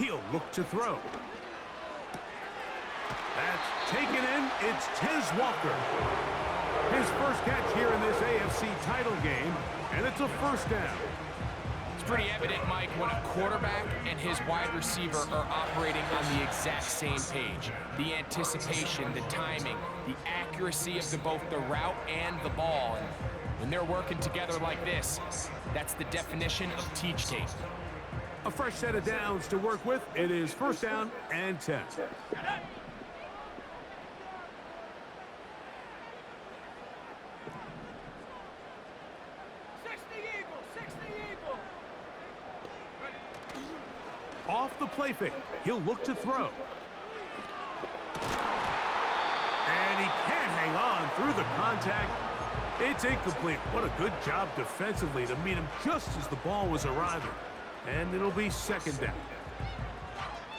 He'll look to throw. That's taken in. It's Tez Walker. His first catch here in this AFC title game, and it's a first down. It's pretty evident, Mike, when a quarterback and his wide receiver are operating on the exact same page. The anticipation, the timing, the accuracy of both the route and the ball. And when they're working together like this, that's the definition of teach tape. A fresh set of downs to work with. It is first down and 10. Off the play fake, he'll look to throw. And he can't hang on through the contact. It's incomplete. What a good job defensively to meet him just as the ball was arriving. And it'll be second down.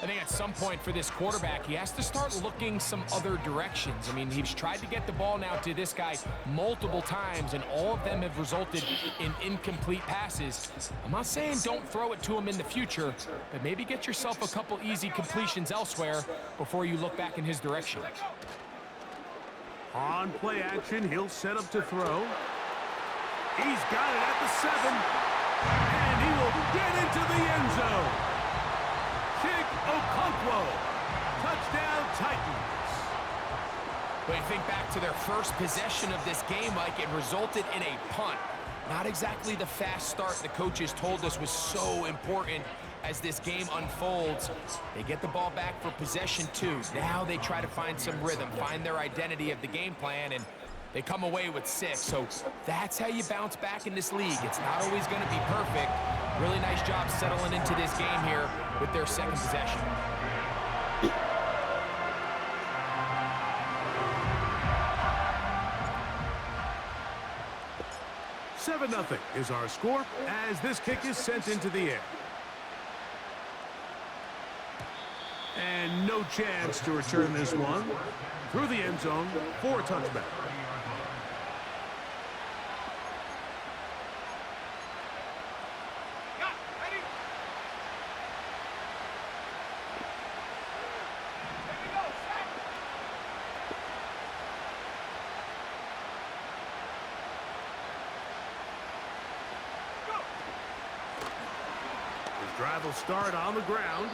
I think at some point for this quarterback, he has to start looking some other directions. I mean, he's tried to get the ball now to this guy multiple times, and all of them have resulted in incomplete passes. I'm not saying don't throw it to him in the future, but maybe get yourself a couple easy completions elsewhere before you look back in his direction. On play action, he'll set up to throw. He's got it at the 7, and he will get into the end zone. Okonkwo, touchdown Titans. When you think back to their first possession of this game, Mike, it resulted in a punt. Not exactly the fast start the coaches told us was so important as this game unfolds. They get the ball back for possession 2. Now they try to find some rhythm, find their identity of the game plan, and they come away with 6. So that's how you bounce back in this league. It's not always going to be perfect. Really nice job settling into this game here with their second possession. Seven 0 is our score as this kick is sent into the air. And no chance to return this one. Through the end zone for a touchback. Drive will start on the ground,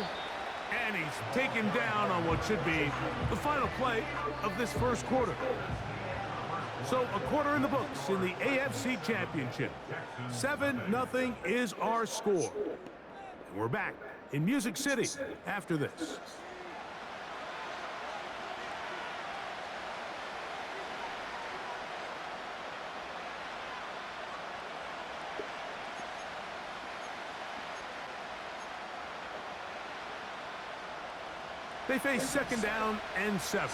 and he's taken down on what should be the final play of this first quarter. So a quarter in the books in the AFC Championship. 7-0 is our score. And we're back in Music City after this. They face second down and 7.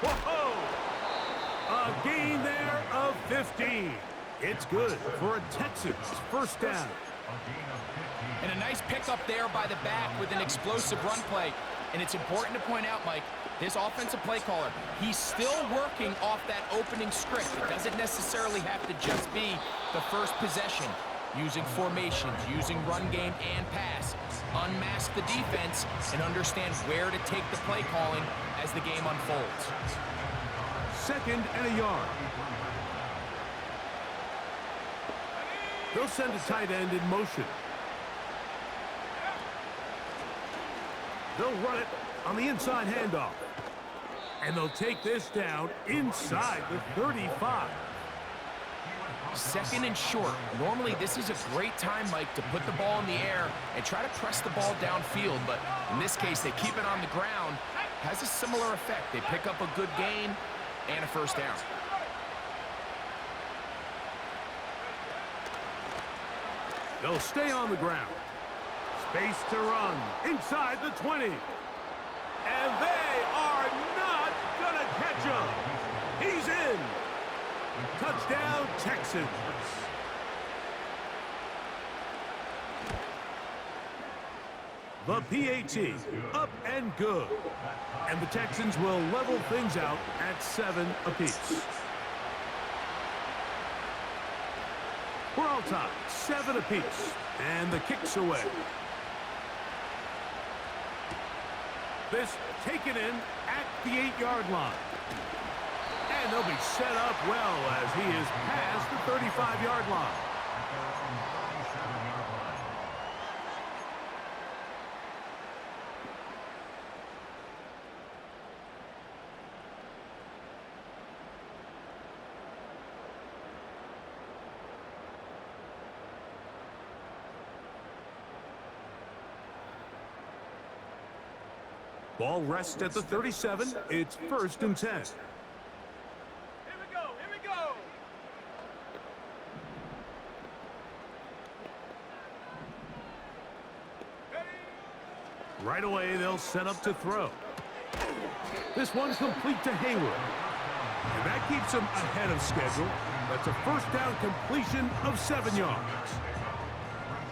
Whoa! A gain there of 15. It's good for a Texans first down. And a nice pickup there by the back with an explosive run play. And it's important to point out, Mike, this offensive play caller, he's still working off that opening script. It doesn't necessarily have to just be the first possession. Using formations, using run game and pass. Unmask the defense and understand where to take the play calling as the game unfolds. Second and a yard. They'll send a tight end in motion. They'll run it on the inside handoff. And they'll take this down inside the 35. Second and short. Normally, this is a great time, Mike, to put the ball in the air and try to press the ball downfield. But in this case, they keep it on the ground. Has a similar effect. They pick up a good gain and a first down. They'll stay on the ground. Space to run inside the 20. And they are not going to catch him. He's in. Touchdown, Texans. The PAT, up and good. And the Texans will level things out at 7 apiece. We're all tied, 7 apiece, and the kick's away. This taken in at the 8-yard line. And they'll be set up well as he is past the 35-yard line. Ball rests at the 37. It's 1st and 10. Here we go, here we go. Right away, they'll set up to throw. This one complete to Hayward. And that keeps him ahead of schedule. That's a 1st down completion of 7 yards.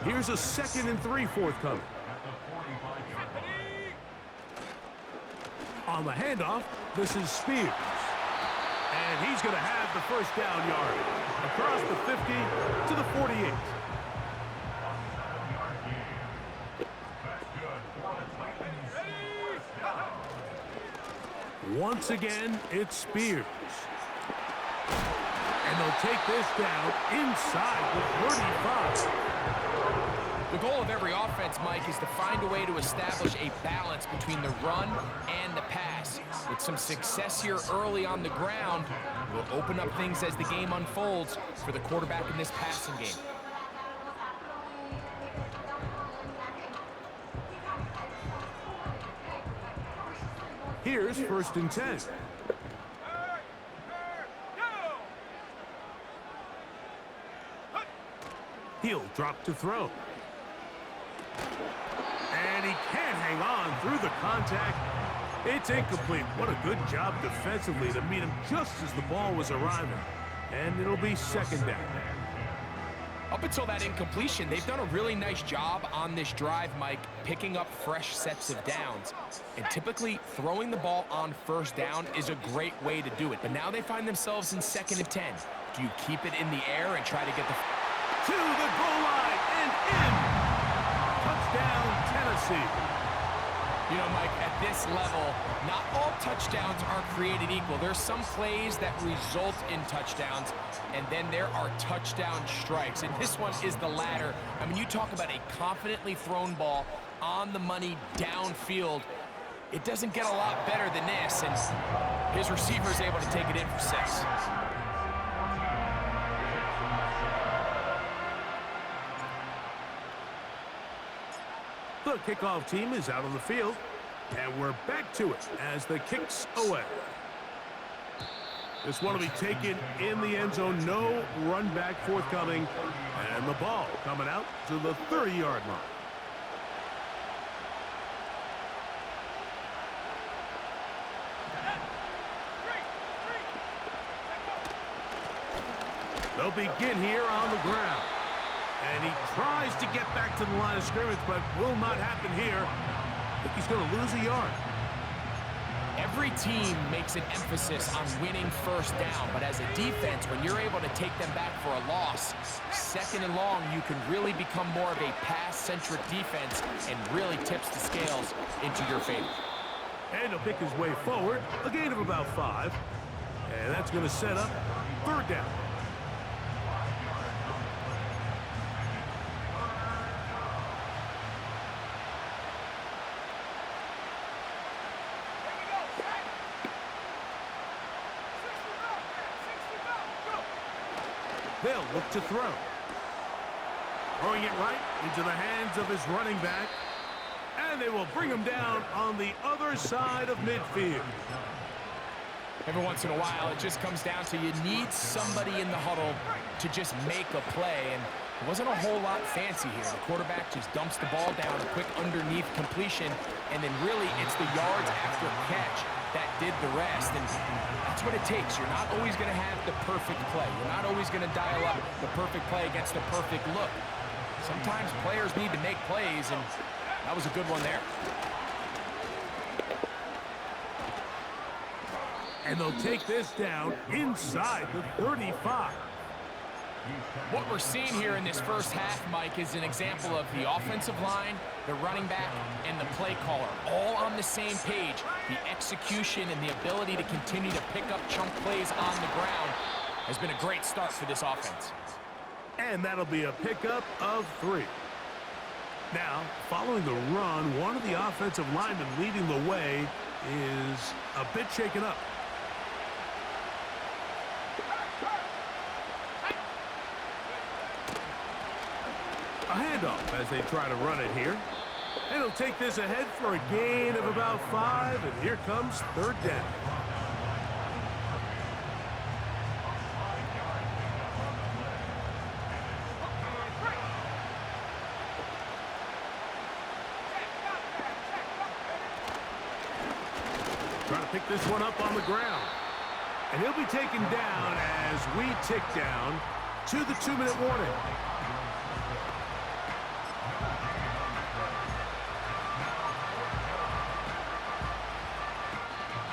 Here's a 2nd and 3 forthcoming. On the handoff, this is Spears. And he's going to have the 1st down yard across the 50 to the 48. Once again, it's Spears. And they'll take this down inside the 35. The goal of every offense, Mike, is to find a way to establish a balance between the run and the pass. With some success here early on the ground, will open up things as the game unfolds for the quarterback in this passing game. Here's 1st and 10. He'll drop to throw. And he can't hang on through the contact. It's incomplete. What a good job defensively to meet him just as the ball was arriving. And it'll be 2nd down. Up until that incompletion, they've done a really nice job on this drive, Mike, picking up fresh sets of downs. And typically, throwing the ball on 1st down is a great way to do it. But now they find themselves in 2nd and 10. Do you keep it in the air and try to get the... To the goal line and in. Touchdown, Tennessee. You know, Mike, at this level, not all touchdowns are created equal. There's some plays that result in touchdowns, and then there are touchdown strikes. And this one is the latter. I mean, you talk about a confidently thrown ball on the money downfield. It doesn't get a lot better than this, and his receiver's able to take it in for 6. The kickoff team is out on the field, and we're back to it as the kick's away. This one will be taken in the end zone. No run back forthcoming, and the ball coming out to the 30-yard line. They'll begin here on the ground. And he tries to get back to the line of scrimmage, but will not happen here. I think he's going to lose a yard. Every team makes an emphasis on winning 1st down, but as a defense, when you're able to take them back for a loss, 2nd and long, you can really become more of a pass-centric defense and really tips the scales into your favor. And he'll pick his way forward, a gain of about 5. And that's going to set up 3rd down. They'll look to throw. Throwing it right into the hands of his running back. And they will bring him down on the other side of midfield. Every once in a while, it just comes down to you need somebody in the huddle to just make a play. And it wasn't a whole lot fancy here. The quarterback just dumps the ball down, a quick underneath completion, and then really it's the yards after catch that did the rest. And that's what it takes. You're not always going to have the perfect play. You're not always going to dial up the perfect play against the perfect look. Sometimes players need to make plays, and that was a good one there. And they'll take this down inside the 35. What we're seeing here in this first half, Mike, is an example of the offensive line, the running back, and the play caller all on the same page. The execution and the ability to continue to pick up chunk plays on the ground has been a great start for this offense. And that'll be a pickup of 3. Now, following the run, one of the offensive linemen leading the way is a bit shaken up. A handoff as they try to run it here. And he'll take this ahead for a gain of about 5, and here comes 3rd down. Trying to pick this one up on the ground. And he'll be taken down as we tick down to the 2-minute warning.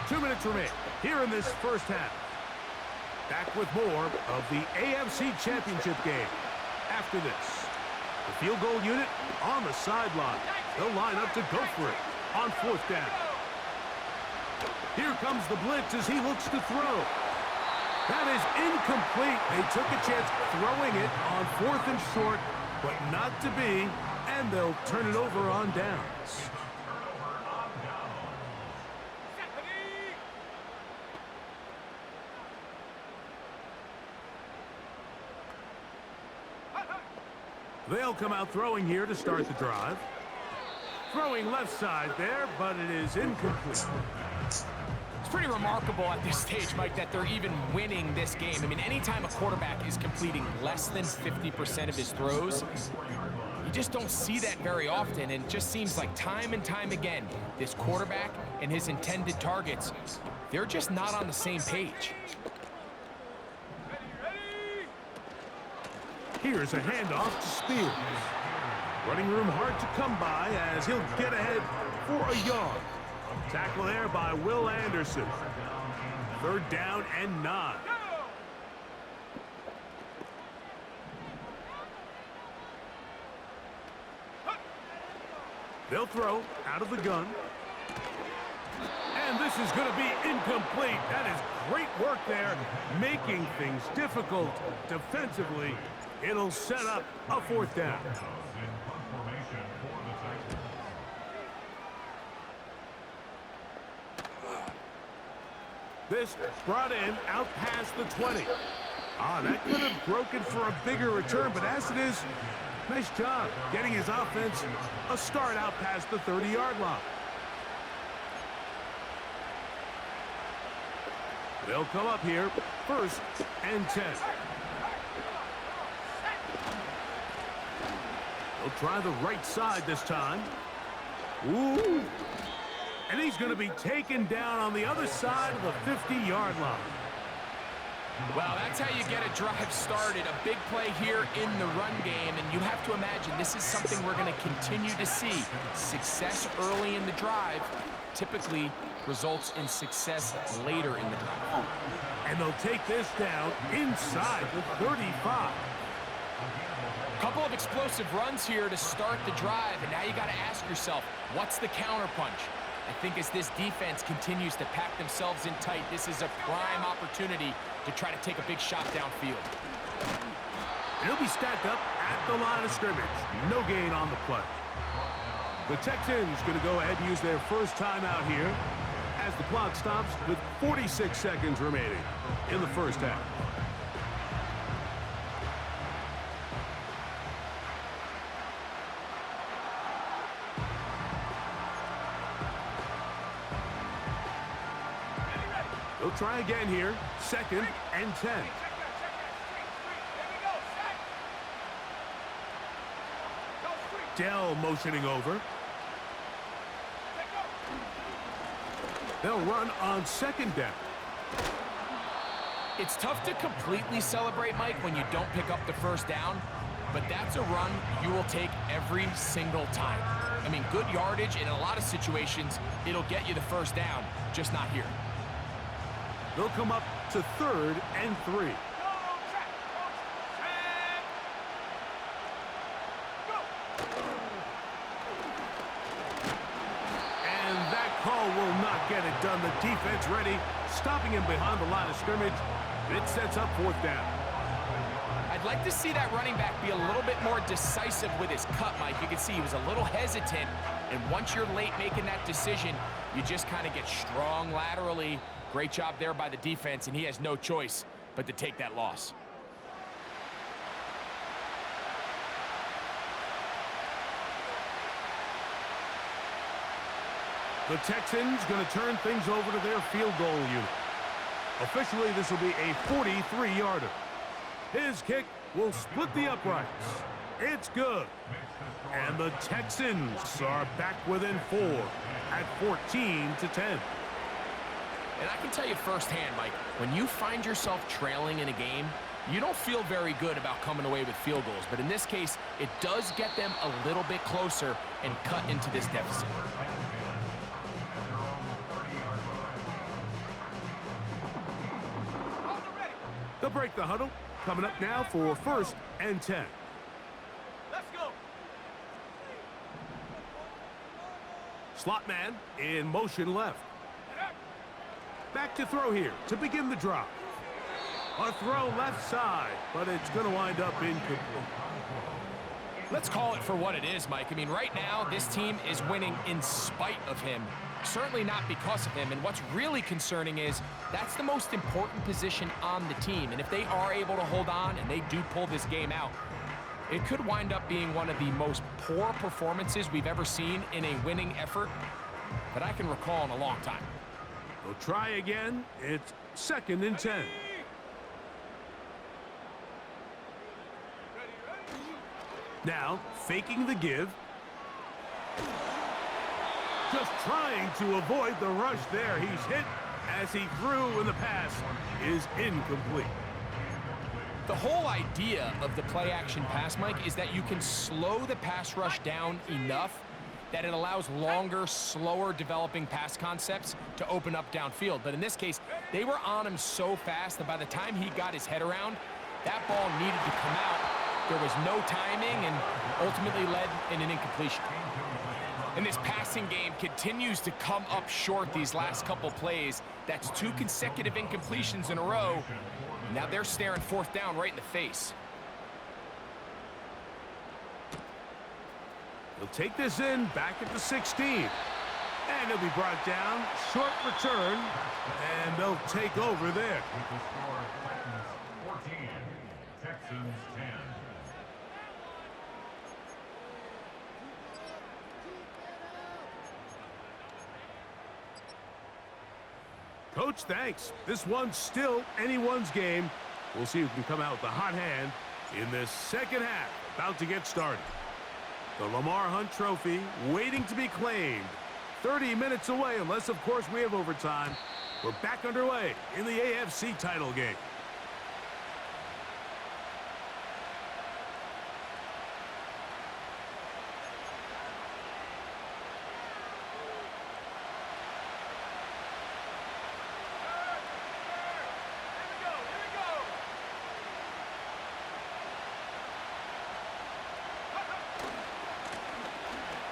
2 minutes remain here in this first half. Back with more of the AFC Championship game. After this, the field goal unit on the sideline. They'll line up to go for it on 4th down. Here comes the blitz as he looks to throw. That is incomplete. They took a chance throwing it on 4th and short, but not to be, and they'll turn it over on downs. They'll come out throwing here to start the drive. Throwing left side there, but it is incomplete. It's pretty remarkable at this stage, Mike, that they're even winning this game. I mean, anytime a quarterback is completing less than 50% of his throws, you just don't see that very often, and it just seems like time and time again, this quarterback and his intended targets, they're just not on the same page. Here's a handoff to Spears. Running room hard to come by as he'll get ahead for a yard. Tackle there by Will Anderson. 3rd down and 9. They'll throw out of the gun. And this is going to be incomplete. That is great work there, making things difficult defensively. It'll set up a 4th down. This brought in out past the 20. That could have broken for a bigger return, but as it is, nice job getting his offense a start out past the 30-yard line. They'll come up here, 1st and 10. They'll try the right side this time. Ooh. And he's going to be taken down on the other side of the 50-yard line. Well, that's how you get a drive started. A big play here in the run game, and you have to imagine this is something we're going to continue to see. Success early in the drive typically results in success later in the drive. And they'll take this down inside the 35. Couple of explosive runs here to start the drive, and now you got to ask yourself, what's the counterpunch? I think as this defense continues to pack themselves in tight, this is a prime opportunity to try to take a big shot downfield. He'll be stacked up at the line of scrimmage. No gain on the play. The Texans going to go ahead and use their first timeout here as the clock stops with 46 seconds remaining in the first half. They'll try again here, 2nd and 10. Dell motioning over. They'll run on 2nd down. It's tough to completely celebrate, Mike, when you don't pick up the first down, but that's a run you will take every single time. I mean, good yardage, and in a lot of situations, it'll get you the first down, just not here. They'll come up to 3rd and 3. get it done. The defense ready, stopping him behind the line of scrimmage. It sets up 4th down. I'd like to see that running back be a little bit more decisive with his cut, Mike. You can see he was a little hesitant, and once you're late making that decision, you just kind of get strong laterally. Great job there by the defense, and he has no choice but to take that loss. The Texans going to turn things over to their field goal unit. Officially, this will be a 43-yarder. His kick will split the uprights. It's good. And the Texans are back within 4 at 14-10. And I can tell you firsthand, Mike, when you find yourself trailing in a game, you don't feel very good about coming away with field goals. But in this case, it does get them a little bit closer and cut into this deficit. They'll break the huddle. Coming up now for 1st and 10. Let's go. Slot man in motion left. Back to throw here to begin the drop. A throw left side, but it's going to wind up incomplete. Let's call it for what it is, Mike. I mean, right now, this team is winning in spite of him. Certainly not because of him. And what's really concerning is that's the most important position on the team. And if they are able to hold on and they do pull this game out, it could wind up being one of the most poor performances we've ever seen in a winning effort that I can recall in a long time. They'll try again. It's 2nd and 10. Now, faking the give. Just trying to avoid the rush there. He's hit as he threw, and the pass is incomplete. The whole idea of the play-action pass, Mike, is that you can slow the pass rush down enough that it allows longer, slower developing pass concepts to open up downfield. But in this case, they were on him so fast that by the time he got his head around, that ball needed to come out. There was no timing and ultimately led in an incompletion. And this passing game continues to come up short these last couple plays. That's 2 consecutive incompletions in a row. Now they're staring 4th down right in the face. He'll take this in back at the 16. And he'll be brought down. Short return. And they'll take over there. With the score, Titans 14, Texans 10. Coach, thanks. This one's still anyone's game. We'll see who can come out with the hot hand in this 2nd half. About to get started. The Lamar Hunt Trophy waiting to be claimed. 30 minutes away, unless, of course, we have overtime. We're back underway in the AFC title game.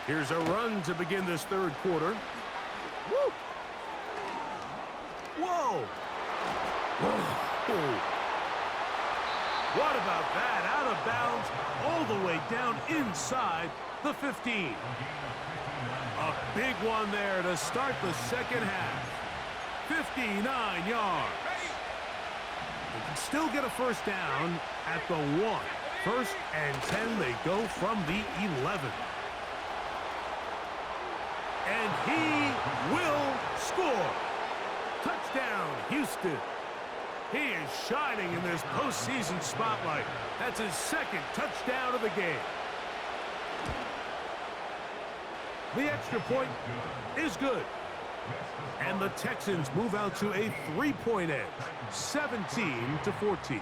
Here's a run to begin this 3rd quarter. Woo! Whoa! Whoa! What about that? Out of bounds, all the way down inside the 15. A big one there to start the 2nd half. 59 yards. They can still get a 1st down at the 1. 1st and 10, they go from the 11. And he will score. Touchdown, Houston. He is shining in this postseason spotlight. That's his 2nd touchdown of the game. The extra point is good. And the Texans move out to a 3-point edge, 17-14.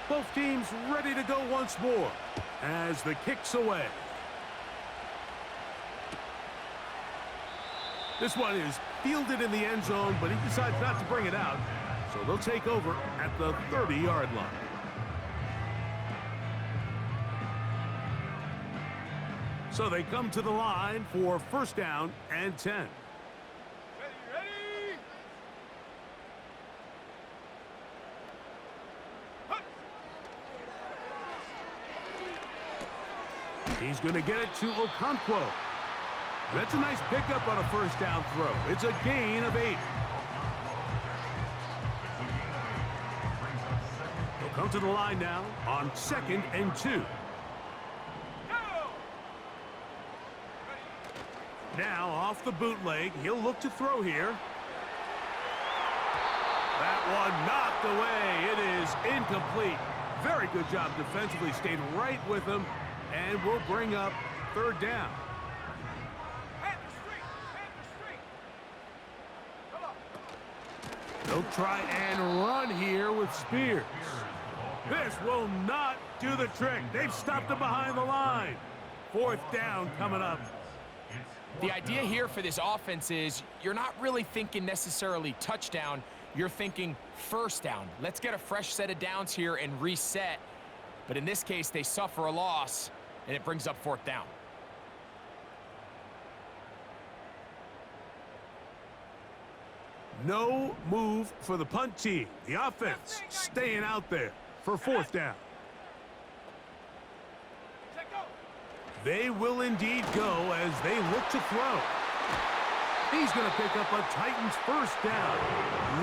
Both teams ready to go once more as the kick's away. This one is fielded in the end zone, but he decides not to bring it out. So they'll take over at the 30-yard line. So they come to the line for first down and 10. Ready, ready! He's going to get it to Okonkwo. That's a nice pickup on a first down throw. It's a gain of 8. He'll come to the line now on 2nd and 2. Now off the bootleg, he'll look to throw here. That one knocked away. It is incomplete. Very good job defensively. Stayed right with him, and will bring up third down. They'll try and run here with Spears. This will not do the trick. They've stopped him behind the line. Fourth down coming up. The idea here for this offense is you're not really thinking necessarily touchdown. You're thinking first down. Let's get a fresh set of downs here and reset. But in this case, they suffer a loss, and it brings up fourth down. No move for the punt team. The offense staying out there for fourth down. They will indeed go as they look to throw. He's going to pick up a Titans first down.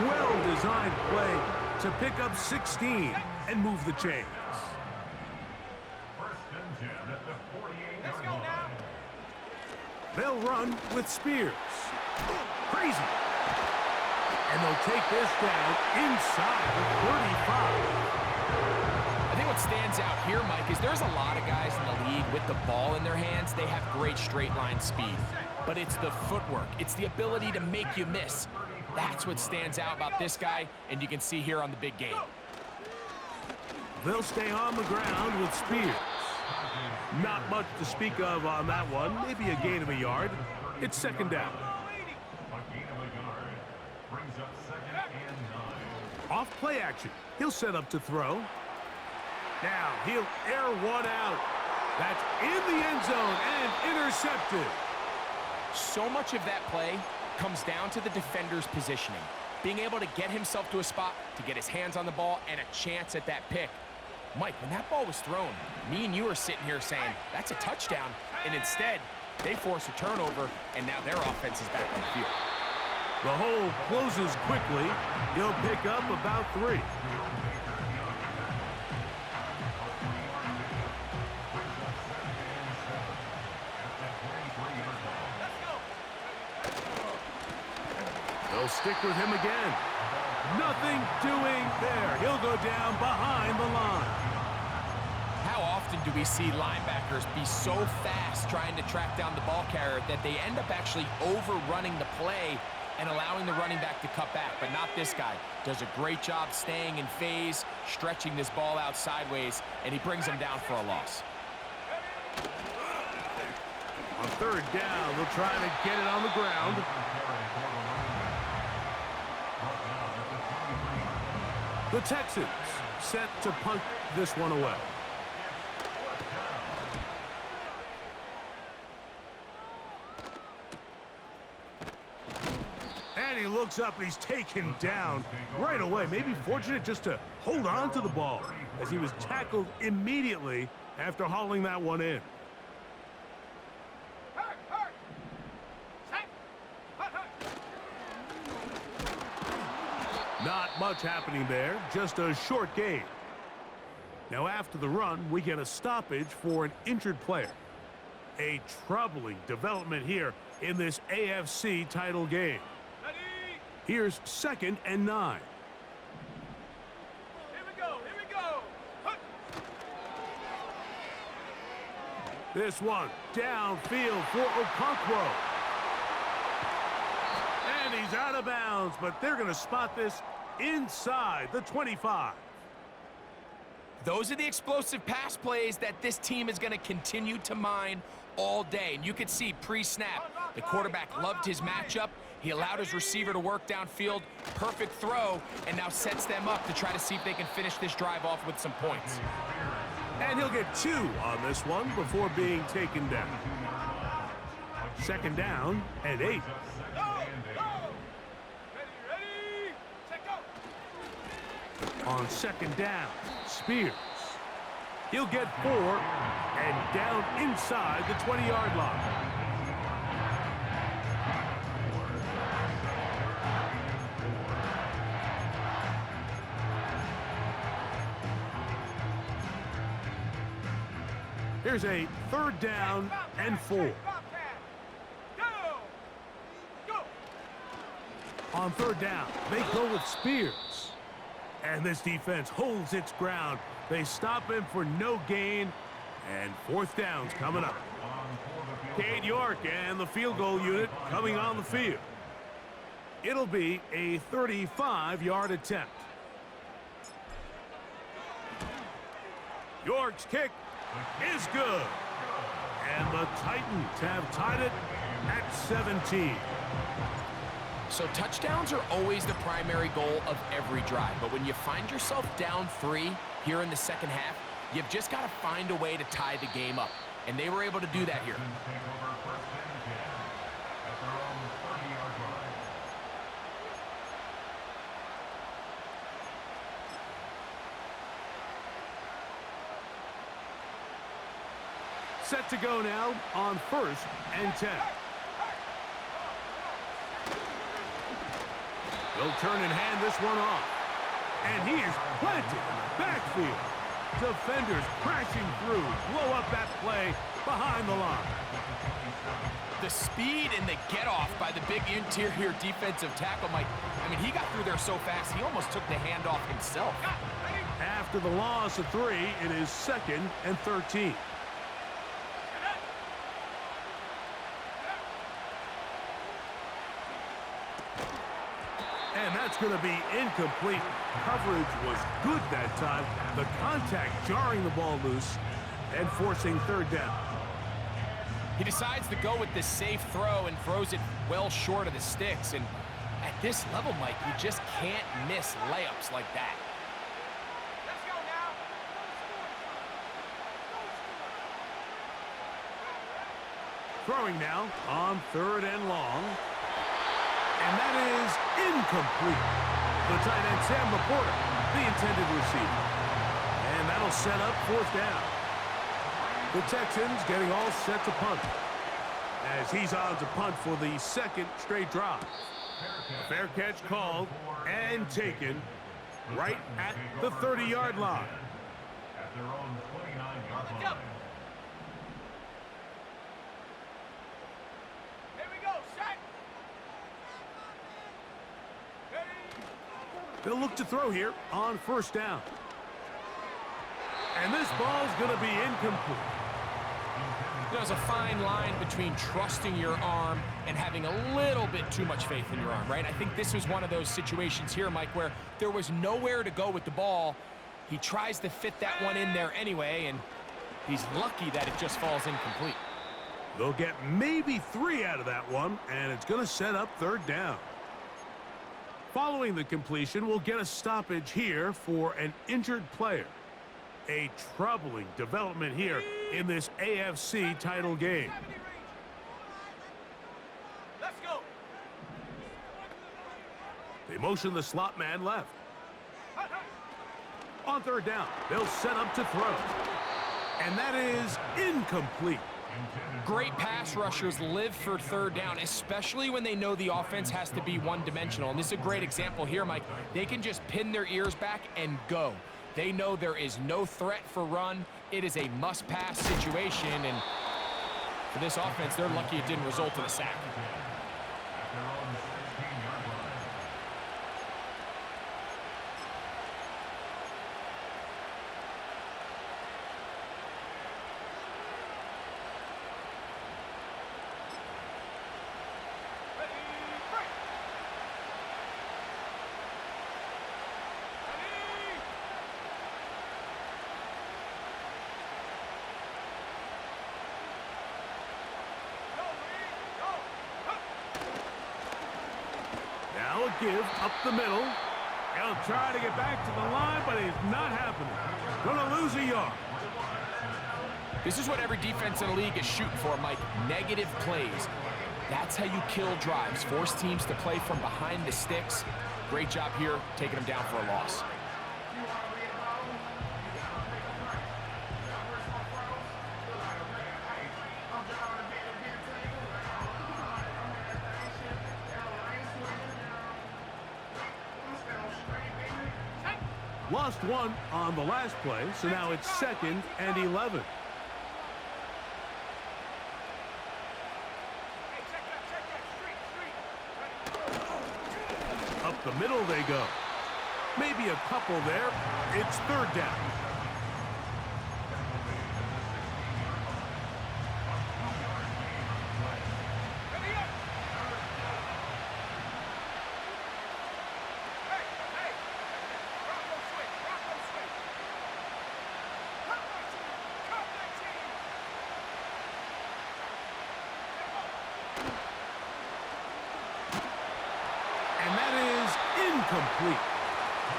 Well-designed play to pick up 16 and move the chains. First and 10 at the 48-yard Let's go line. now. They'll run with Spears. Crazy. And they'll take this down inside the 35. I think what stands out here, Mike, is there's a lot of guys in the league with the ball in their hands. They have great straight line speed. But it's the footwork. It's the ability to make you miss. That's what stands out about this guy, and you can see here on the big game. They'll stay on the ground with Spears. Not much to speak of on that one. Maybe a gain of a yard. It's second down. A gain of a yard brings up 2nd and 9. Off play action. He'll set up to throw. Now he'll air one out. That's in the end zone and intercepted. So much of that play comes down to the defender's positioning. Being able to get himself to a spot, to get his hands on the ball, and a chance at that pick. Mike, when that ball was thrown, me and you are sitting here saying, that's a touchdown. And instead, they force a turnover, and now their offense is back on the field. The hole closes quickly. He'll pick up about 3. They'll stick with him again. Nothing doing there. He'll go down behind the line. How often do we see linebackers be so fast trying to track down the ball carrier that they end up actually overrunning the play and allowing the running back to cut back? But not this guy. Does a great job staying in phase, stretching this ball out sideways, and he brings him down for a loss. On third down, they'll try to get it on the ground. The Texans set to punt this one away. And he looks up and he's taken down right away. Maybe fortunate just to hold on to the ball as he was tackled immediately after hauling that one in. Not much happening there, just a short gain. Now after the run, we get a stoppage for an injured player. A troubling development here in this AFC title game. Ready? Here's 2nd and 9. Here we go, here we go. Hup. This one downfield for Okonkwo. And he's out of bounds, but they're going to spot this inside the 25. Those are the explosive pass plays that this team is going to continue to mine all day. And you could see pre-snap, the quarterback loved his matchup. He allowed his receiver to work downfield. Perfect throw, and now sets them up to try to see if they can finish this drive off with some points. And he'll get 2 on this one before being taken down. 2nd down and 8. Go! Go! Ready? Check out! On 2nd down, Spears. He'll get 4 and down inside the 20-yard line. Here's a 3rd down and 4. Go! Go! On 3rd down, they go with Spears. And this defense holds its ground. They stop him for no gain. And 4th down's coming up. Cade York and the field goal unit coming on the field. It'll be a 35-yard attempt. York's kick is good. And the Titans have tied it at 17. So touchdowns are always the primary goal of every drive. But when you find yourself down 3 here in the 2nd half, you've just got to find a way to tie the game up. And they were able to do that here. Set to go now on 1st and 10. They'll turn and hand this one off. And he is planted in the backfield. Defenders crashing through, blow up that play behind the line. The speed and the get-off by the big interior defensive tackle, Mike. I mean, he got through there so fast, he almost took the handoff himself. After the loss of 3, it is 2nd and 13. And that's going to be incomplete. Coverage was good that time. The contact jarring the ball loose and forcing 3rd down. He decides to go with this safe throw and throws it well short of the sticks. And at this level, Mike, you just can't miss layups like that. Let's go now! Throwing now on 3rd and long. And that is incomplete. The tight end, Sam Laporta, the intended receiver. And that'll set up 4th down. The Texans getting all set to punt. As he's on to punt for the 2nd straight drive. A fair catch called and taken right at the 30-yard line. At their own 29-yard line. Here we go, set! They'll look to throw here on 1st down. And this ball's going to be incomplete. There's a fine line between trusting your arm and having a little bit too much faith in your arm, right? I think this was one of those situations here, Mike, where there was nowhere to go with the ball. He tries to fit that one in there anyway, and he's lucky that it just falls incomplete. They'll get maybe 3 out of that one, and it's going to set up 3rd down. Following the completion, we'll get a stoppage here for an injured player. A troubling development here in this AFC title game. Let's go! They motion the slot man left. On 3rd down, they'll set up to throw. And that is incomplete. Great pass rushers live for 3rd down, especially when they know the offense has to be one-dimensional. And this is a great example here, Mike. They can just pin their ears back and go. They know there is no threat for run. It is a must-pass situation, and for this offense, they're lucky it didn't result in a sack. give up the middle. He'll try to get back to the line, but it's not happening. Gonna lose a yard. This is what every defense in the league is shooting for, Mike. Negative plays. That's how you kill drives. Force teams to play from behind the sticks. Great job here, taking them down for a loss. Lost one on the last play, so now it's 2nd and 11. Hey, check that street. Up the middle they go. Maybe a couple there. It's 3rd down. Ready up. Hey, hey. Bronco switch, Bronco switch. Cut that team, cut that team. And that is incomplete.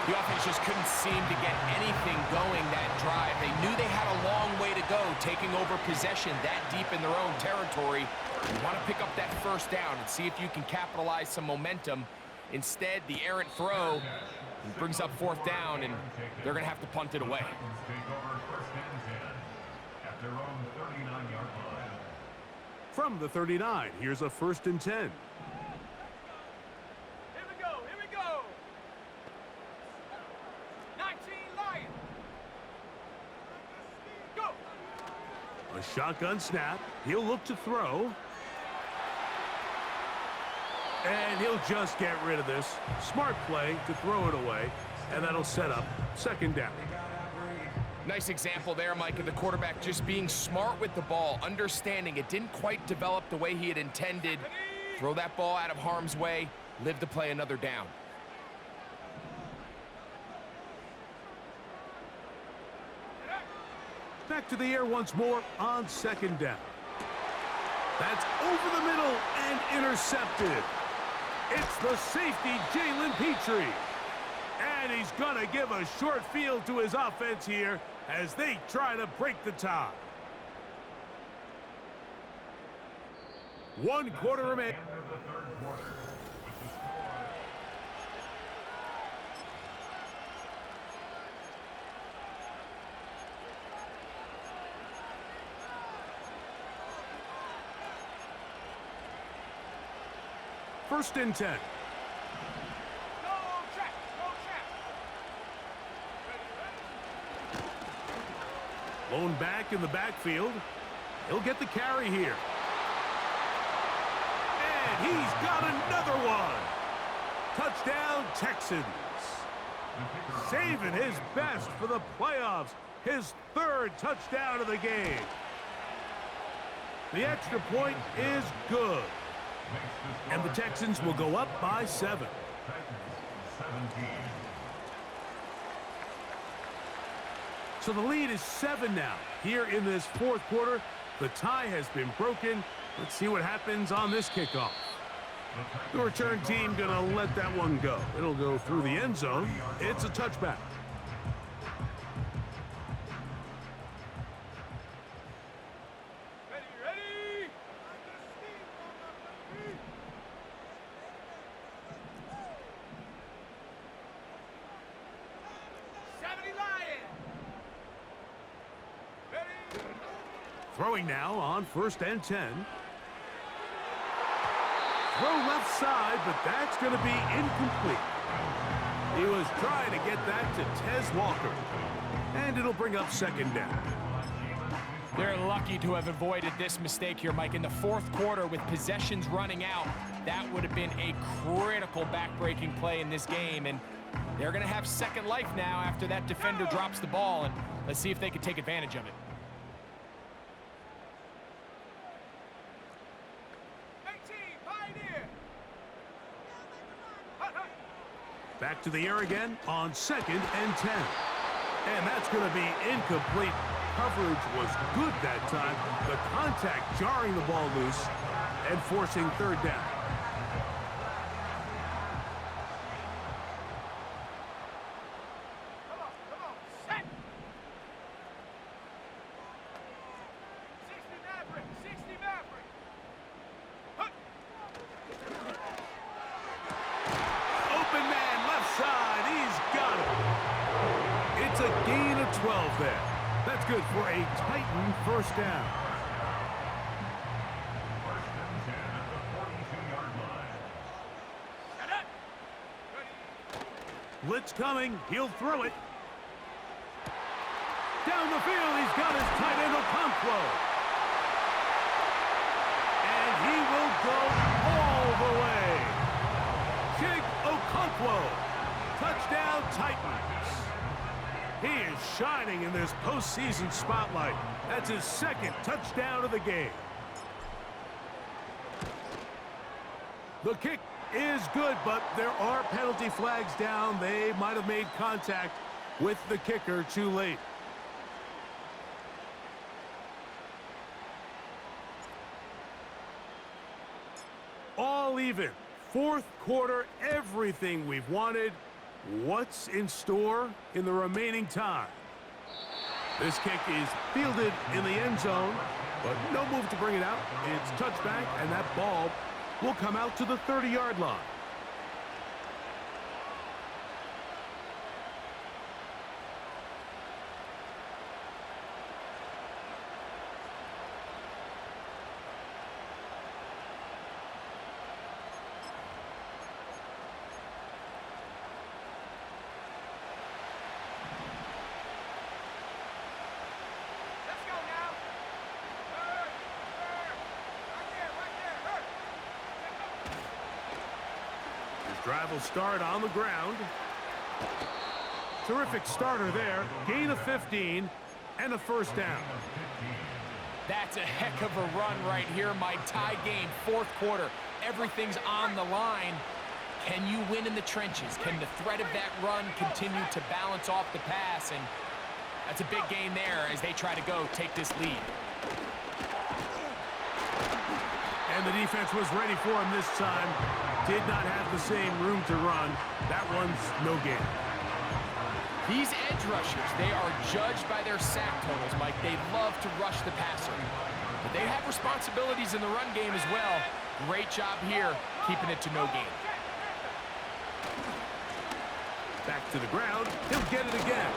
The offense just couldn't seem to get anything going that drive. They knew they had a long way to go, taking over possession that deep in their own territory. You want to pick up that 1st down and see if you can capitalize some momentum. Instead, the errant throw brings up 4th down, and they're going to have to punt it away. Take over 1st and 10 at their own 39-yard line. From the 39, here's a 1st and 10. Here we go, here we go. 19 Lions. Go. A shotgun snap. He'll look to throw. And he'll just get rid of this. Smart play to throw it away. And that'll set up 2nd down. Nice example there, Mike, of the quarterback just being smart with the ball, understanding it didn't quite develop the way he had intended. Throw that ball out of harm's way, live to play another down. Back to the air once more on 2nd down. That's over the middle and intercepted. It's the safety, Jalen Petrie. And he's going to give a short field to his offense here as they try to break the tie. 1 quarter remaining. End of the 3rd quarter with the score. First and 10. Go check, go check. Ready, ready. Lone back in the backfield. He'll get the carry here. And he's got another one. Touchdown, Texans. Saving his best for the playoffs. His 3rd touchdown of the game. The extra point is good. And the Texans will go up by 7. So the lead is 7 now. Here in this 4th quarter, the tie has been broken. Let's see what happens on this kickoff. The return team gonna let that one go. It'll go through the end zone. It's a touchback. Ready, ready. 70 Lions. Ready. Throwing now on 1st and 10. Throw left side, but that's going to be incomplete. He was trying to get that to Tez Walker. And it'll bring up 2nd down. They're lucky to have avoided this mistake here, Mike. In the 4th quarter, with possessions running out, that would have been a critical back-breaking play in this game. And they're going to have second life now after that defender drops the ball. And let's see if they can take advantage of it. 18, Pioneer. Back to the air again on 2nd and 10. And that's going to be incomplete. Coverage was good that time. The contact jarring the ball loose and forcing 3rd down. there. That's good for a Titan first down. First and 10 at the 42-yard line. Blitz coming. He'll throw it. Down the field, he's got his tight end Okonkwo. And he will go all the way. Jig Okonkwo. Touchdown Titans. He is shining in this postseason spotlight. That's his second touchdown of the game. The kick is good, but there are penalty flags down. They might have made contact with the kicker too late. All even. Fourth quarter, everything we've wanted. What's in store in the remaining time? This kick is fielded in the end zone, but no move to bring it out. It's touchback, and that ball will come out to the 30-yard line. Let's go now. His drive will start on the ground. Terrific starter there. Gain of 15 and a first down. That's a heck of a run right here, Mike. Tie game, fourth quarter. Everything's on the line. Can you win in the trenches? Can the threat of that run continue to balance off the pass? And that's a big gain there as they try to go take this lead. And the defense was ready for him this time. Did not have the same room to run. That one's no gain. These edge rushers, they are judged by their sack totals, Mike. They love to rush the passer. But they have responsibilities in the run game as well. Great job here, keeping it to no gain. Back to the ground. He'll get it again.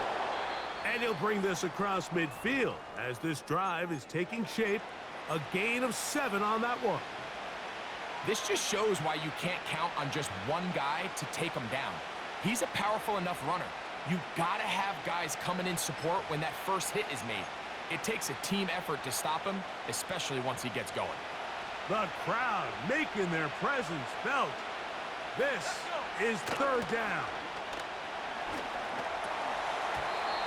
And he'll bring this across midfield as this drive is taking shape. A gain of 7 on that one. This just shows why you can't count on just one guy to take him down. He's a powerful enough runner. You gotta have guys coming in support when that first hit is made. It takes a team effort to stop him, especially once he gets going. The crowd making their presence felt. This is third down.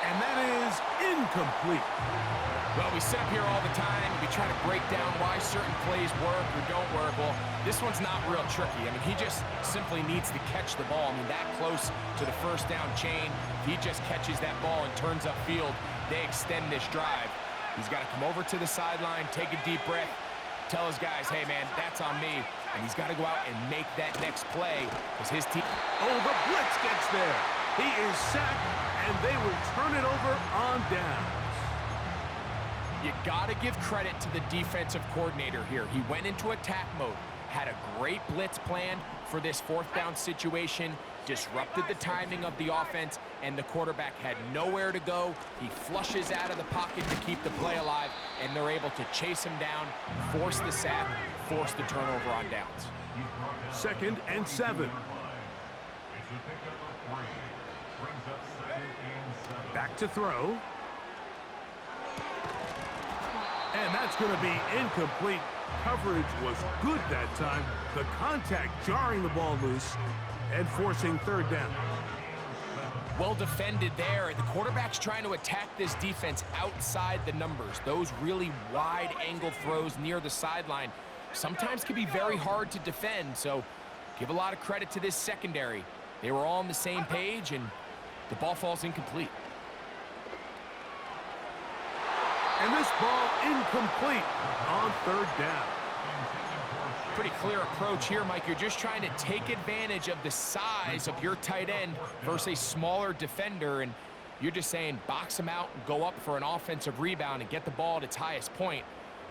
And that is incomplete. Well, we sit up here all the time, and we try to break down why certain plays work or don't work. Well, this one's not real tricky. I mean, he just simply needs to catch the ball. I mean, that close to the first down chain, if he just catches that ball and turns upfield, they extend this drive. He's got to come over to the sideline, take a deep breath, tell his guys, hey, man, that's on me. And he's got to go out and make that next play because his team... Oh, the blitz gets there. He is sacked, and they will turn it over on downs. You got to give credit to the defensive coordinator here. He went into attack mode, had a great blitz plan for this fourth down situation, disrupted the timing of the offense, and the quarterback had nowhere to go. He flushes out of the pocket to keep the play alive, and they're able to chase him down, force the sack, force the turnover on downs. 2nd and 7. It's a pickup of 3. Brings up 2nd and 7. Back to throw. And that's going to be incomplete. Coverage was good that time. The contact jarring the ball loose and forcing third down. Well defended there. The quarterback's trying to attack this defense outside the numbers. Those really wide angle throws near the sideline sometimes can be very hard to defend. So give a lot of credit to this secondary. They were all on the same page, and the ball falls incomplete. And this ball incomplete on third down. Pretty clear approach here, Mike. You're just trying to take advantage of the size of your tight end versus a smaller defender, and you're just saying box him out and go up for an offensive rebound and get the ball at its highest point.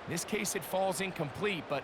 In this case, it falls incomplete, but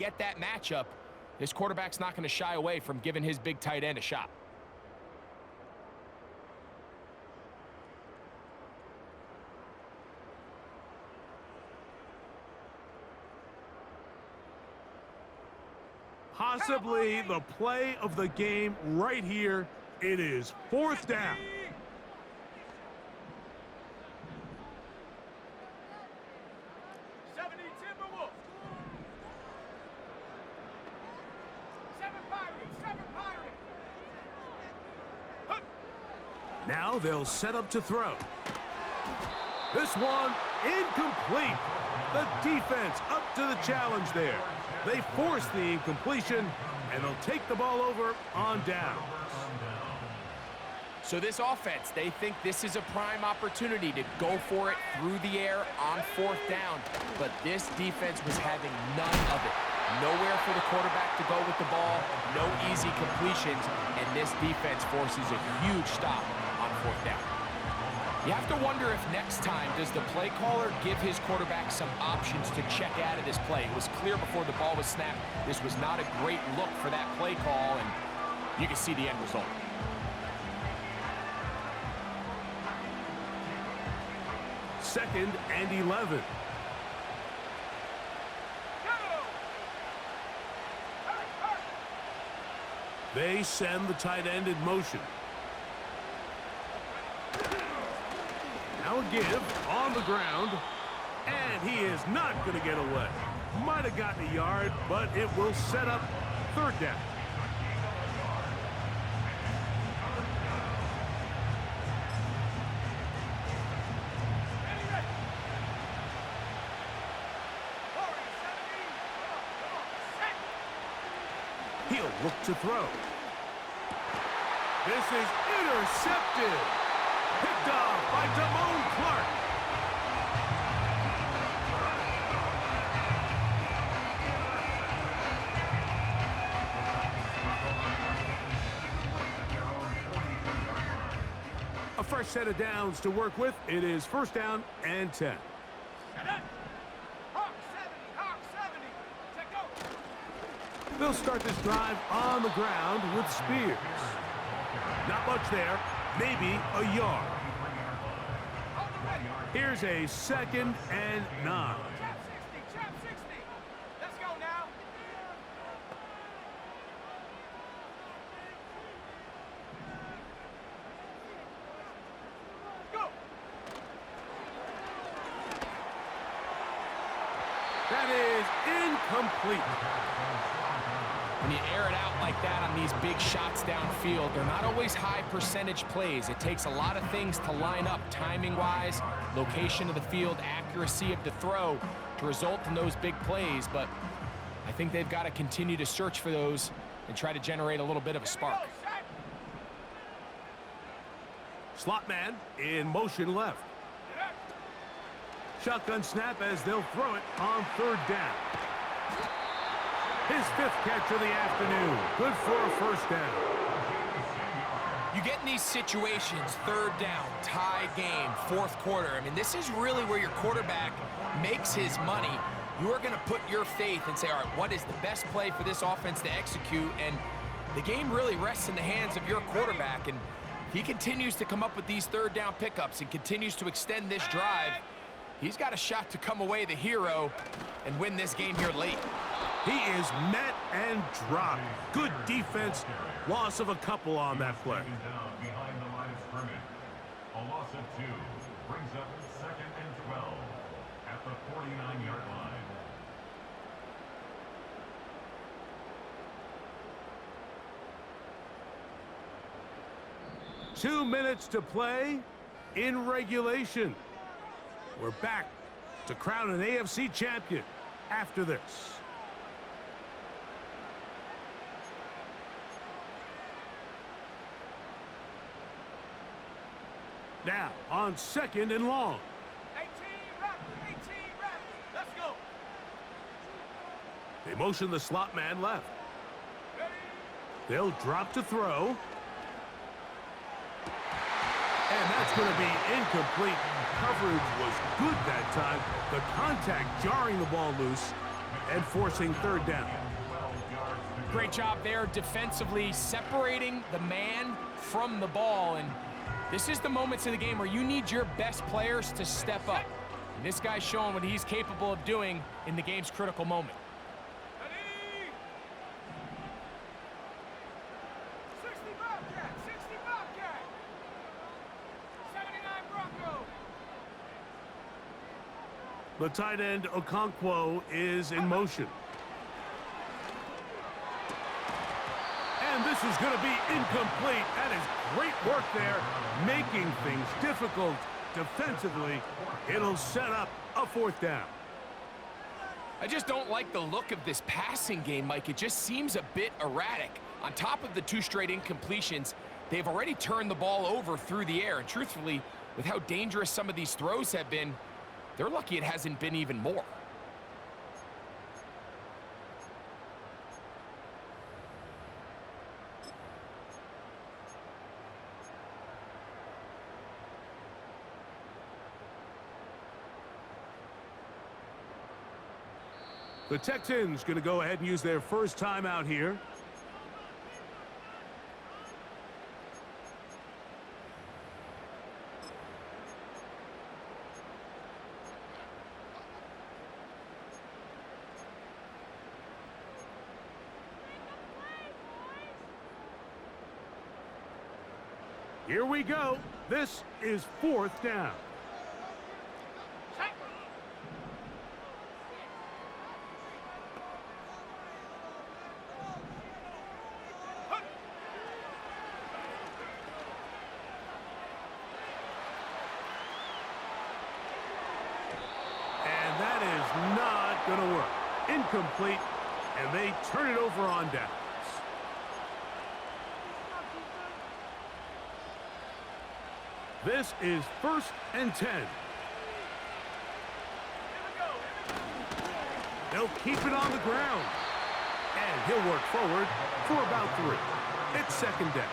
get that matchup, this quarterback's not going to shy away from giving his big tight end a shot. Possibly the play of the game right here. It is 4th down. 70 Timberwolves. 7 Pirates. 7 Pirates. Now they'll set up to throw. This one incomplete. The defense up to the challenge there. They force the incompletion, and they'll take the ball over on down. So this offense, they think this is a prime opportunity to go for it through the air on 4th down. But this defense was having none of it. Nowhere for the quarterback to go with the ball, no easy completions, and this defense forces a huge stop on 4th down. You have to wonder if next time does the play caller give his quarterback some options to check out of this play. It was clear before the ball was snapped this was not a great look for that play call, and you can see the end result. Second and 11. They send the tight end in motion. Now a give on the ground, and he is not going to get away. Might have gotten a yard, but it will set up 3rd down. He'll look to throw. This is intercepted. Picked off by Damone Clark. A fresh set of downs to work with. It is 1st down and 10. They'll start this drive on the ground with Spears. Not much there, maybe a yard. Here's a 2nd and 9. Trap 60. Let's go now. Go. That is incomplete. When you air it out like that on these big shots downfield, they're not always high percentage plays. It takes a lot of things to line up timing-wise, location of the field, accuracy of the throw to result in those big plays. But I think they've got to continue to search for those and try to generate a little bit of a spark. Slot man in motion left. Shotgun snap as they'll throw it on 3rd down. His 5th catch of the afternoon. Good for a 1st down. You get in these situations, 3rd down, tie game, 4th quarter. I mean, this is really where your quarterback makes his money. You are going to put your faith and say, all right, what is the best play for this offense to execute? And the game really rests in the hands of your quarterback. And he continues to come up with these 3rd down pickups and continues to extend this drive. He's got a shot to come away the hero and win this game here late. He is met and dropped. Good defense. Loss of a couple on that play. Down behind the line of scrimmage. A loss of 2 brings up 2nd and 12 at the 49-yard line. Two minutes to play in regulation. We're back to crown an AFC champion after this. Now on 2nd and long. 18 rep. Let's go. They motion the slot man left. Ready. They'll drop to throw. And that's going to be incomplete. Coverage was good that time. The contact jarring the ball loose. and forcing third down. Great job there defensively, separating the man from the ball. And this is the moments of the game where you need your best players to step up. And this guy's showing what he's capable of doing in the game's critical moment. 60 Bobcat, 60 Bobcat. 79 Bronco. The tight end, Okonkwo, is in motion. And this is going to be incomplete. That is great work there, making things difficult defensively. It'll set up a fourth down. I just don't like the look of this passing game, Mike. It just seems a bit erratic. On top of the 2 straight incompletions, they've already turned the ball over through the air. And truthfully, with how dangerous some of these throws have been, they're lucky it hasn't been even more. The Texans going to go ahead and use their first timeout here. Here we go. This is fourth down. And that is not going to work. Incomplete, and they turn it over on downs. This is 1st and 10. They'll keep it on the ground. And he'll work forward for about 3. It's 2nd down.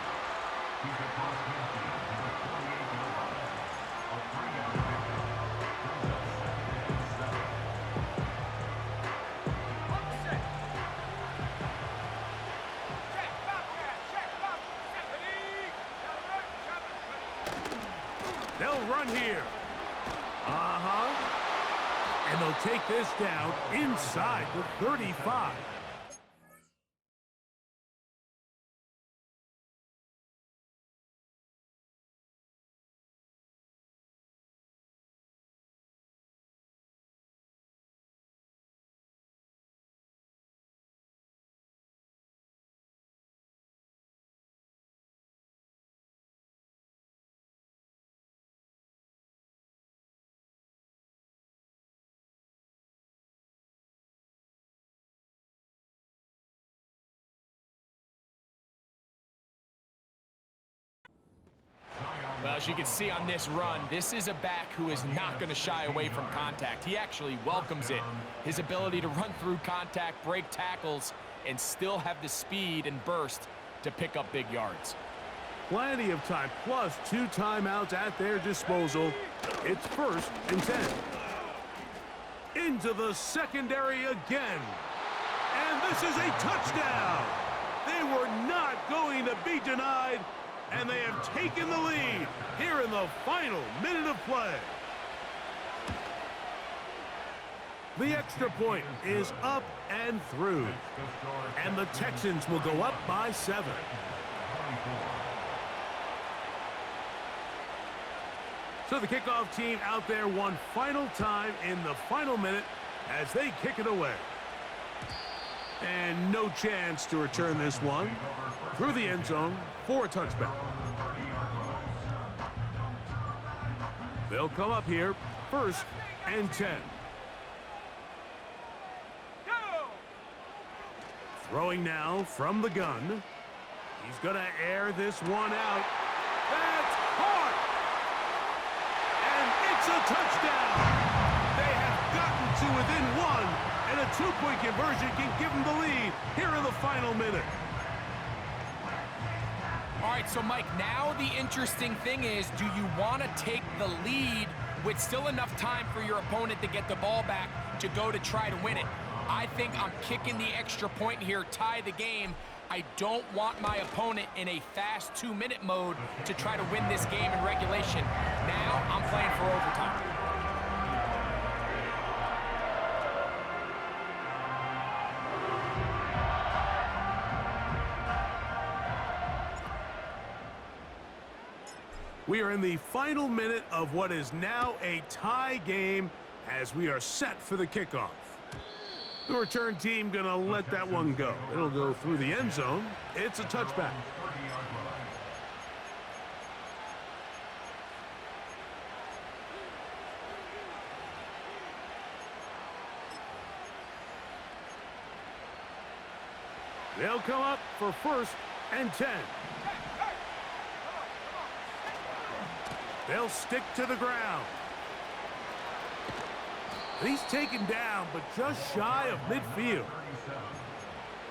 They'll run here. And they'll take this down inside the 35. Well, as you can see on this run, this is a back who is not going to shy away from contact. He actually welcomes it. His ability to run through contact, break tackles, and still have the speed and burst to pick up big yards. Plenty of time, plus 2 timeouts at their disposal. It's 1st and 10. Into the secondary again. And this is a touchdown. They were not going to be denied. And they have taken the lead here in the final minute of play. The extra point is up and through. And the Texans will go up by 7. So the kickoff team out there one final time in the final minute as they kick it away. And no chance to return this one through the end zone for a touchback. They'll come up here, 1st and 10. Throwing now from the gun. He's going to air this one out. That's caught! And it's a touchdown! They have gotten to within 1, and a 2-point conversion can give them the lead here in the final minute. All right, so Mike, now the interesting thing is, do you want to take the lead with still enough time for your opponent to get the ball back to go to try to win it? I think I'm kicking the extra point here, tie the game. I don't want my opponent in a fast 2-minute mode to try to win this game in regulation. Now I'm playing for overtime. We are in the final minute of what is now a tie game as we are set for the kickoff. The return team gonna let that one go. It'll go through the end zone. It's a touchback. They'll come up for 1st and 10. They'll stick to the ground. He's taken down, but just shy of midfield.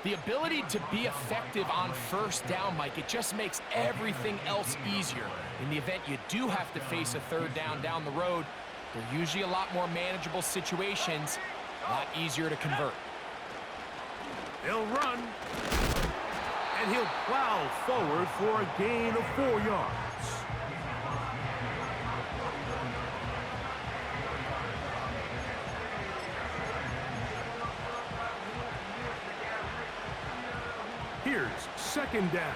The ability to be effective on 1st down, Mike, it just makes everything else easier. In the event you do have to face a 3rd down the road, they're usually a lot more manageable situations, a lot easier to convert. He'll run, and he'll plow forward for a gain of 4 yards. Here's 2nd down.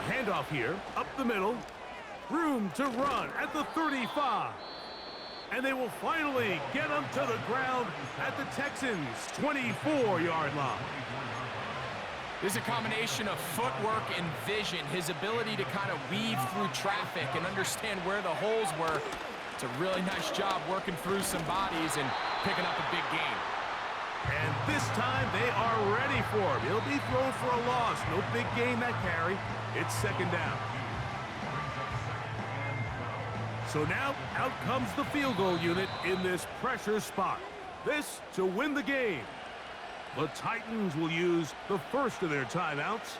Handoff here, up the middle. Room to run at the 35. And they will finally get him to the ground at the Texans' 24-yard line. There's a combination of footwork and vision, his ability to kind of weave through traffic and understand where the holes were. It's a really nice job working through some bodies and picking up a big gain. And this time they are ready for him. He'll be thrown for a loss. No big gain that carry. It's 2nd down. So now out comes the field goal unit in this pressure spot. This to win the game. The Titans will use the 1st of their timeouts.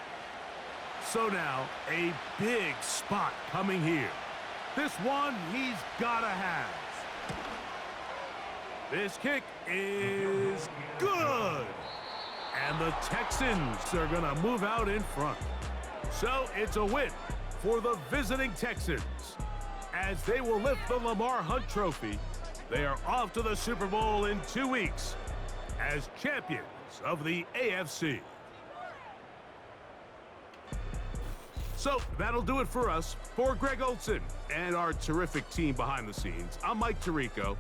So now a big spot coming here. This one he's gotta have. This kick is good. And the Texans are gonna move out in front. So it's a win for the visiting Texans. As they will lift the Lamar Hunt Trophy, they are off to the Super Bowl in 2 weeks as champions of the AFC. So that'll do it for us. For Greg Olson and our terrific team behind the scenes, I'm Mike Tirico.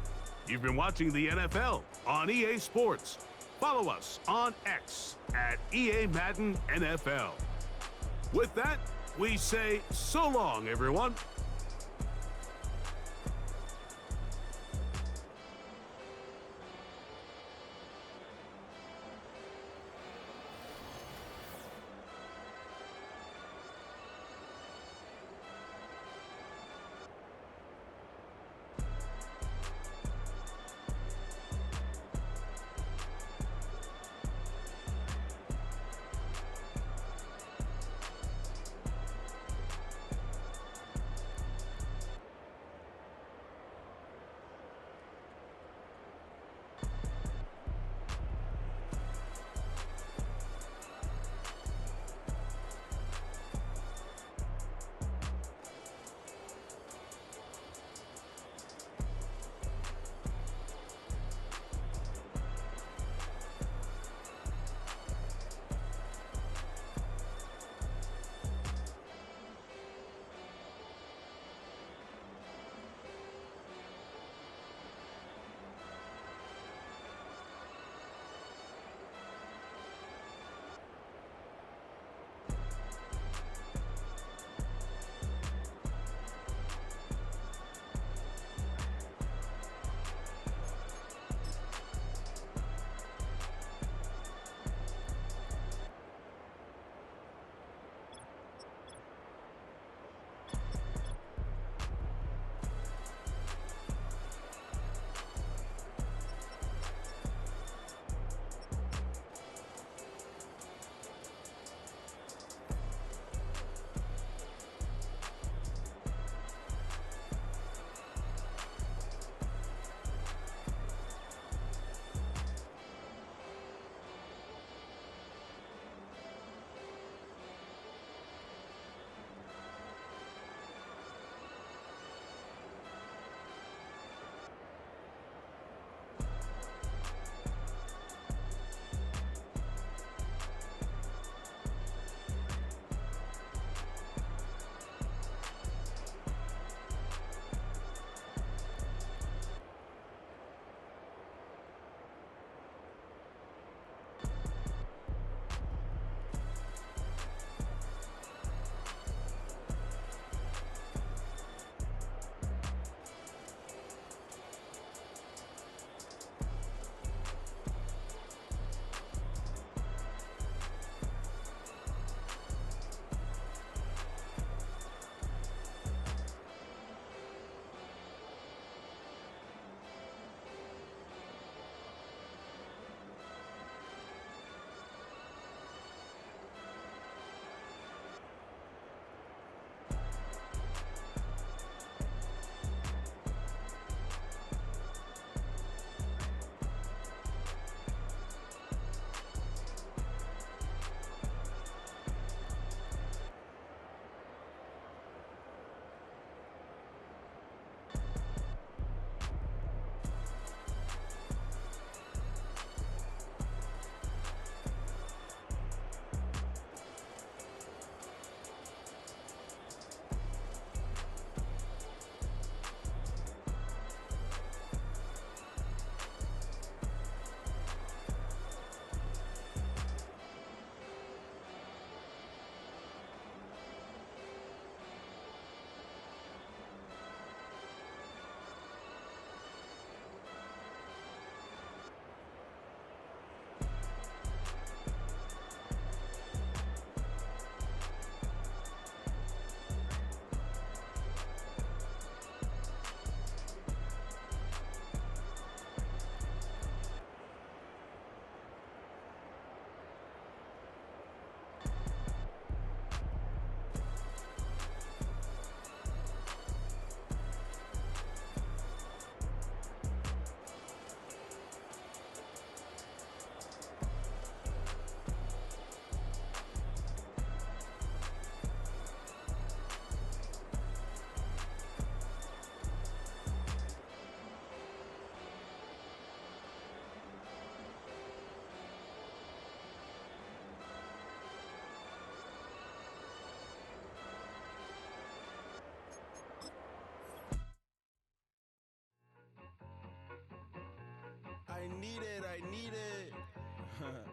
You've been watching the NFL on EA Sports. Follow us on X at EA Madden NFL. With that, we say so long, everyone. it, I need it.